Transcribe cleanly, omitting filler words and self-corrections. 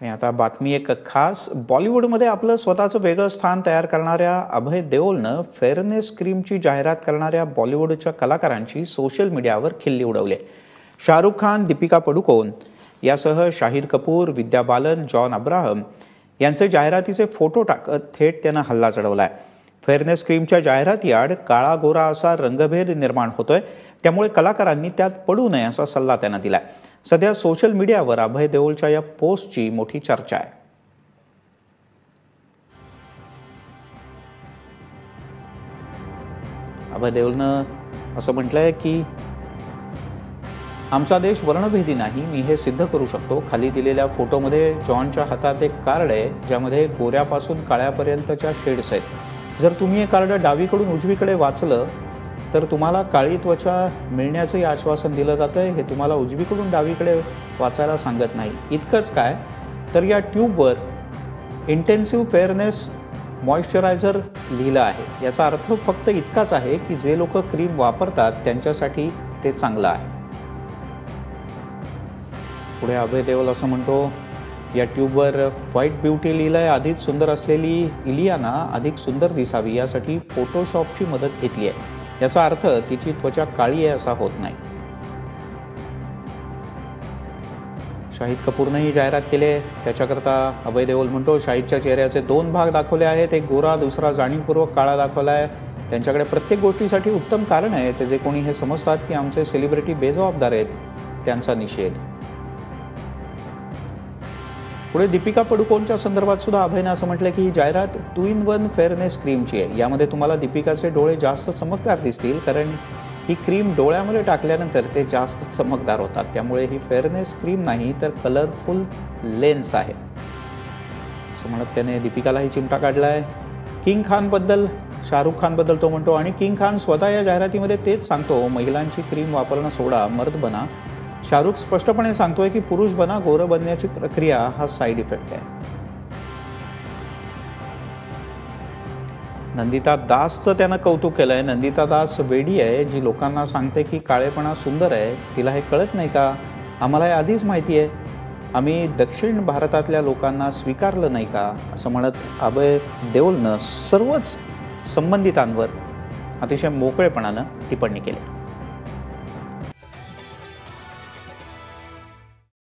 आणि आता बातमी एक खास बॉलिवूडमध्ये आपलं स्वतःचं वेगळं स्थान तयार करणाऱ्या अभय देओलनं फेअरनेस क्रीमची जाहिरात करणाऱ्या बॉलिवूडच्या कलाकारांची सोशल मीडियावर खिल्ली उडवली आहे। शाहरुख खान, दीपिका पडुकोन यासह शाहिद कपूर, विद्या बालन, जॉन अब्राहम यांचे जाहिरातीचे फोटो टाकत थेट त्यानं हल्ला चढवलाय। फेअरनेस क्रीमच्या जाहिराती आड काळा गोरा असा रंगभेद निर्माण होतोय, त्यामुळे कलाकारांनी त्यात पडू नये असा सल्ला त्यानं दिलाय। सध्या सोशल मीडियावर अभय देओलच्या या पोस्टची मोठी चर्चा आहे। अभय देओलनं असं म्हटलंय की आमचा देश वर्णभेदी नाही, मी हे सिद्ध करू शकतो। खाली दिलेल्या फोटोमध्ये जॉनच्या हातात एक कार्ड आहे ज्यामध्ये गोऱ्यापासून काळ्यापर्यंतच्या शेड्स आहेत। जर तुम्ही हे कार्ड डावीकडून उजवीकडे वाचलं तर तुम्हाला काळी त्वचा मिळण्याचंही आश्वासन दिलं जातंय। हे तुम्हाला उजवीकडून डावीकडे वाचायला सांगत नाही। इतकंच काय तर या ट्यूबवर इंटेन्सिव्ह फेअरनेस मॉइश्चरायझर लिहिलं आहे। याचा अर्थ फक्त इतकाच आहे की जे लोक क्रीम वापरतात त्यांच्यासाठी ते चांगलं आहे। पुढे अभय देओल असं म्हणतो, या ट्यूबवर व्हाईट ब्युटी लिहिलंय। आधीच सुंदर असलेली इलियाना अधिक सुंदर दिसावी यासाठी फोटोशॉपची मदत घेतली आहे। याचा अर्थ तिची त्वचा काळी आहे असा होत नाही। शाहिद कपूरने ही जाहिरात केली आहे। त्याच्याकरता अभय देओल म्हणतो, शाहिदच्या चेहऱ्याचे 2 भाग दाखवले आहेत, एक गोरा दुसरा जाणीवपूर्वक काळा दाखवला आहे। त्यांच्याकडे प्रत्येक गोष्टीसाठी उत्तम कारण आहे। ते जे कोणी हे समजतात की आमचे सेलिब्रिटी बेजबाबदार आहेत त्यांचा निषेध। पुढे दीपिका पडुकोनच्या संदर्भात सुद्धा अभयने असं म्हटलं की ही जाहिरात 2-in-1 फेअरनेस क्रीमची आहे। यामध्ये तुम्हाला दीपिकाचे डोळे जास्त चमकदार दिसतील, कारण ही क्रीम डोळ्यामध्ये टाकल्यानंतर ते जास्त चमकदार होतात। त्यामुळे ही फेअरनेस क्रीम नाही तर कलरफुल लेन्स आहे असं म्हणत त्याने दीपिकालाही चिमटा काढलाय। किंग खानबद्दल, शाहरुख खानबद्दल तो म्हणतो, आणि किंग खान स्वतः या जाहिरातीमध्ये तेच सांगतो, महिलांची क्रीम वापरणं सोडा, मर्द बना। शाहरुख स्पष्टपणे सांगतोय की पुरुष बना, गोरं बनण्याची प्रक्रिया हा साइड इफेक्ट आहे। नंदिता दासचं त्यानं कौतुक केलंय। नंदिता दास वेडी आहे जी लोकांना सांगते की काळेपणा सुंदर आहे। तिला हे कळत नाही का? आम्हाला हे आधीच माहिती आहे। आम्ही दक्षिण भारतातल्या लोकांना स्वीकारलं नाही का? असं म्हणत अभय देओलनं सर्वच संबंधितांवर अतिशय मोकळेपणानं टिप्पणी केली।